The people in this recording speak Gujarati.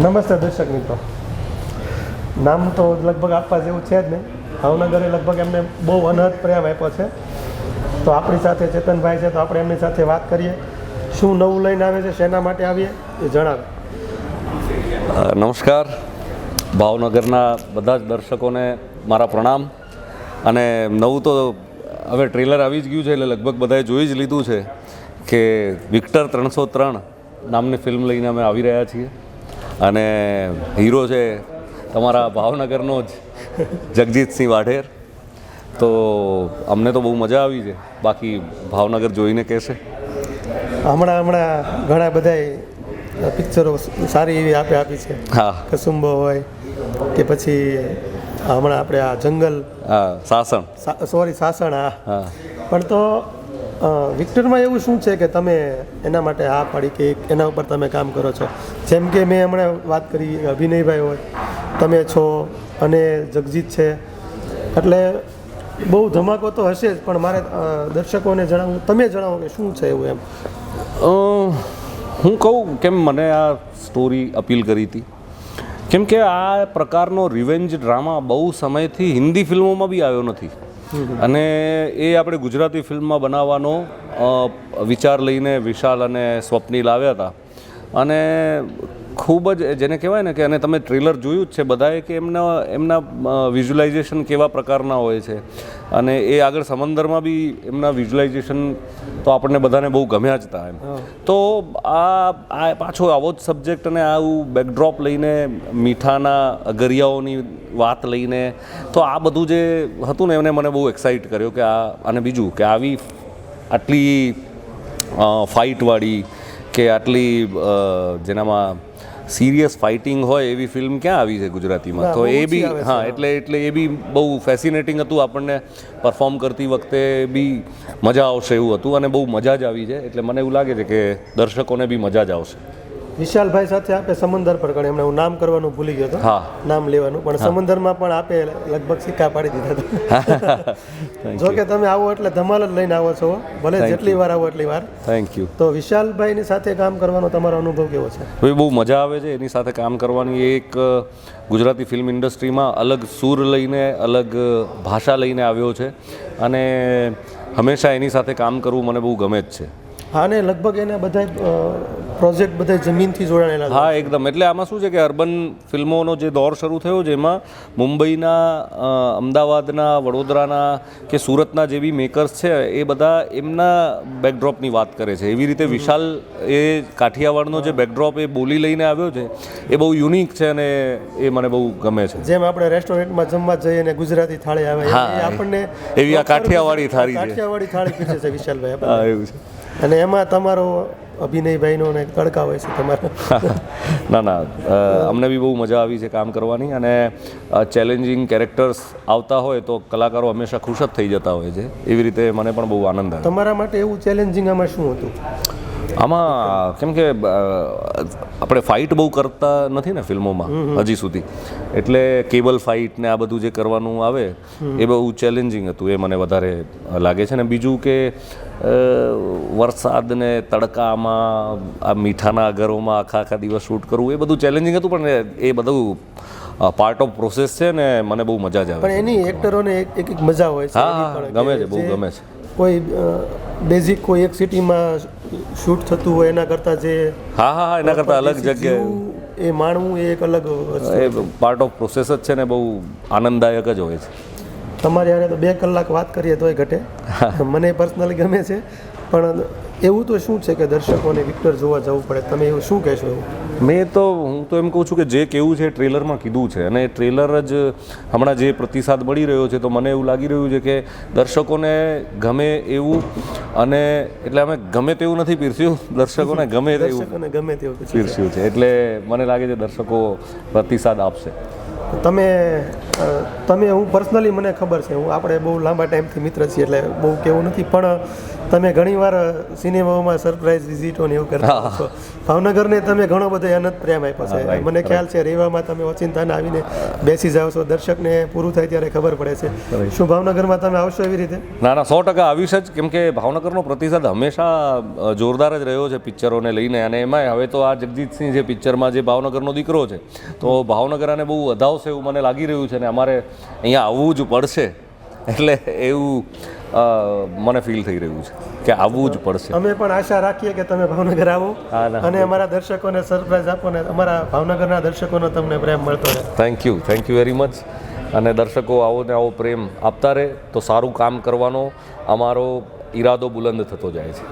નમસ્તે દર્શક મિત્રો. નામ તો લગભગ આપવા જેવું છે જ નહીં. ભાવનગરે લગભગ એમને બહુ અનહદ પ્રેમ આપ્યો છે. તો આપણી સાથે ચેતનભાઈ છે, તો આપણે એમની સાથે વાત કરીએ. શું નવું લઈને આવે છે, શેના માટે આવીએ એ જણાવે. નમસ્કાર. ભાવનગરના બધા જ દર્શકોને મારા પ્રણામ. અને નવું તો હવે ટ્રેલર આવી જ ગયું છે, એટલે લગભગ બધાએ જોઈ જ લીધું છે કે વિક્ટર 303 નામની ફિલ્મ લઈને અમે આવી રહ્યા છીએ. અને હીરો છે તમારા ભાવનગરનો જ જગજીતસિંહ વાઢેર. તો અમને તો બહુ મજા આવી છે, બાકી ભાવનગર જોઈને કહેશે. હમણાં ઘણા બધાએ પિક્ચરો સારી એવી આપી છે. હા, કસુંબો હોય કે પછી હમણાં આપણે આ જંગલ, સાસણ, સાસણ. હા. પણ તો વિક્ટરમાં એવું શું છે કે તમે એના માટે હા પાડી કે એના ઉપર તમે કામ કરો છો? જેમ કે મેં હમણાં વાત કરી, અભિનયભાઈ હોય, તમે છો અને જગજીત છે, એટલે બહુ ધમાકો તો હશે જ. પણ મારે દર્શકોને જણાવવું, તમે જણાવો કે શું છે એવું એમ. હું કહું કેમ મને આ સ્ટોરી અપીલ કરી હતી, કેમ કે આ પ્રકારનો રિવેન્જ ડ્રામા બહુ સમયથી હિન્દી ફિલ્મોમાં બી આવ્યો નથી. અને એ આપણે ગુજરાતી ફિલ્મમાં બનાવવાનો વિચાર લઈને વિશાલ અને સ્વપ્નિલ આવ્યા હતા. અને ખૂબ જ જેને કહેવાય ને કે, અને તમે ટ્રેલર જોયું જ છે બધાએ, કે એમના વિઝ્યુલાઇઝેશન કેવા પ્રકારના હોય છે. અને એ આગળ સમંદરમાં બી એમના વિઝ્યુલાઇઝેશન તો આપણને બધાને બહુ ગમ્યા જ હતા એમ. તો આ પાછો આવો જ સબ્જેક્ટ અને આવું બેકડ્રોપ લઈને, મીઠાના અગરિયાઓની વાત લઈને, તો આ બધું જે હતું ને એમને મને બહુ એક્સાઇટ કર્યો કે અને બીજું કે આટલી ફાઇટવાળી કે આટલી જેનામાં સિરિયસ ફાઇટિંગ હોય એવી ફિલ્મ ક્યાં આવી છે ગુજરાતીમાં. તો એ બી એટલે એ બી બહુ ફેસિનેટિંગ હતું. આપણને પરફોર્મ કરતી વખતે બી મજા આવશે એવું હતું, અને બહુ મજા જ આવી છે. એટલે મને એવું લાગે છે કે દર્શકોને બી મજા જ આવશે. વિશાલભાઈ સાથે આપે સમંદર પર ગણે, એમને હું નામ કરવાનું ભૂલી ગયો હતો. હા, નામ લેવાનું, પણ સમંદરમાં પણ આપે લગભગ સિક્કા પાડી દીધા હતા. જો કે તમે આવો એટલે ધમાલ જ લઈને આવો છો, ભલે જેટલી વાર આવો એટલી વાર. Thank you. તો વિશાલભાઈની સાથે કામ કરવાનો તમારો અનુભવ કેવો છે? ભાઈ બહુ મજા આવે છે એની સાથે કામ કરવાની. એક ગુજરાતી ફિલ્મ ઇન્ડસ્ટ્રીમાં અલગ સૂર લઈને, અલગ ભાષા લઈને આવ્યો છે, અને હંમેશા એની સાથે કામ કરવું મને બહુ ગમે જ છે. હા, ને લગભગ એના બધા પ્રોજેક્ટ બધા જમીનથી જોડાયેલા. હા, એકદમ. એટલે આમાં શું છે કે અર્બન ફિલ્મોનો જે દોર શરૂ થયો છે, એમાં મુંબઈના, અમદાવાદના, વડોદરાના કે સુરતના જે બી મેકર્સ છે, એ બધા એમના બેકડ્રોપની વાત કરે છે. એવી રીતે વિશાલ એ કાઠિયાવાડનો જે બેકડ્રોપ એ બોલી લઈને આવ્યો છે, એ બહુ યુનિક છે, અને એ મને બહુ ગમે છે. જેમ આપણે રેસ્ટોરન્ટમાં જમવા જઈએ અને ગુજરાતી થાળી આવે, આપણને એવી આ કાઠિયાવાડી થાળી પીરસે છે વિશાલભાઈ. હા, એવું છે. અને એમાં તમારો અભિનયભાઈનો ને તડકા હોય છે તમારા. ના, અમને બી બહુ મજા આવી છે કામ કરવાની. અને ચેલેન્જિંગ કેરેક્ટર્સ આવતા હોય તો કલાકારો હંમેશા ખુશ જ થઈ જતા હોય છે. એવી રીતે મને પણ બહુ આનંદ આવે. તમારા માટે એવું ચેલેન્જિંગ આમાં શું હતું? આમાં કેમ કે આપણે ફાઇટ બહુ કરતા નથી ને ફિલ્મોમાં હજી સુધી, એટલે કેબલ ફાઇટ ને આ બધું જે કરવાનું આવે એ બહુ ચેલેન્જિંગ હતું. એ મને વધારે લાગે છે. ને બીજું કે વરસાદ ને તડકામાં, આ મીઠાના અગરોમાં આખા દિવસ શૂટ કરવું, એ બધું ચેલેન્જિંગ હતું. પણ એ બધું પાર્ટ ઓફ પ્રોસેસ છે ને મને બહુ મજા જ આવે. પણ એની એક્ટરોને એક મજા હોય છે. હા, ગમે છે, બહુ ગમે છે. કોઈ બેઝિક કોઈ એક સિટીમાં શૂટ થતું હોય એના કરતાં જે એના કરતાં અલગ જગ્યાએ એ માણવું, એ એક અલગ પાર્ટ ઓફ પ્રોસેસ જ છે ને બહુ આનંદદાયક જ હોય છે. તમારી હારે તો 2 કલાક વાત કરીએ તોય ઘટે. મને પર્સનલી ગમે છે. પણ એવું તો શું છે કે દર્શકોને વિક્ટર જોવા જવું પડે? તમે એવું શું કહેશો? એવું હું તો એમ કહું છું કે જે કેવું છે ટ્રેલરમાં કીધું છે, અને ટ્રેલર જ હમણાં જે પ્રતિસાદ મળી રહ્યો છે, તો મને એવું લાગી રહ્યું છે કે દર્શકોને ગમે એવું. અને એટલે અમે ગમે તેવું નથી પીરસ્યું, દર્શકોને ગમે તેવું પીરસ્યું છે. એટલે મને લાગે છે દર્શકો પ્રતિસાદ આપશે. તમે હું પર્સનલી મને ખબર છે, આપણે બહુ લાંબા ટાઈમથી મિત્ર છીએ, એટલે બહુ કેવું નથી. પણ તમે ઘણીવાર સિનેમાઓમાં સરપ્રાઇઝ વિઝિટો ને એવું કરતા હો છો. ભાવનગરને તમે ઘણો બધો અનંત પ્રેમ આપ્યો છે. મને ખ્યાલ છે રેવામાં તમે ઓચિંતાને આવીને બેસી જાઓ છો, દર્શકને પૂરું થાય ત્યારે ખબર પડે છે. શું ભાવનગરમાં તમે આવશો એવી રીતે? ના 100% આવીશ જ, કેમ કે ભાવનગરનો પ્રતિસાદ હંમેશા જોરદાર જ રહ્યો છે પિક્ચરોને લઈને. અને એમાંય હવે તો આ જગજીતસિંહ જે પિક્ચરમાં જે ભાવનગરનો દીકરો છે, તો ભાવનગર આને બહુ વધાવશે એવું મને લાગી રહ્યું છે ને અમારે અહીંયા આવવું જ પડશે, એટલે એવું મને ફીલ થઈ રહ્યું છે કે આવવું જ પડશે. અમે પણ આશા રાખીએ કે તમે ભાવનગર આવો અને અમારા દર્શકોને સરપ્રાઈઝ આપો ને અમારા ભાવનગરના દર્શકોનો તમને પ્રેમ મળતો રહે. Thank you very much. અને દર્શકો આવો ને આવો પ્રેમ આપતા રહે તો સારું કામ કરવાનો અમારો ઈરાદો બુલંદ થતો જાય છે.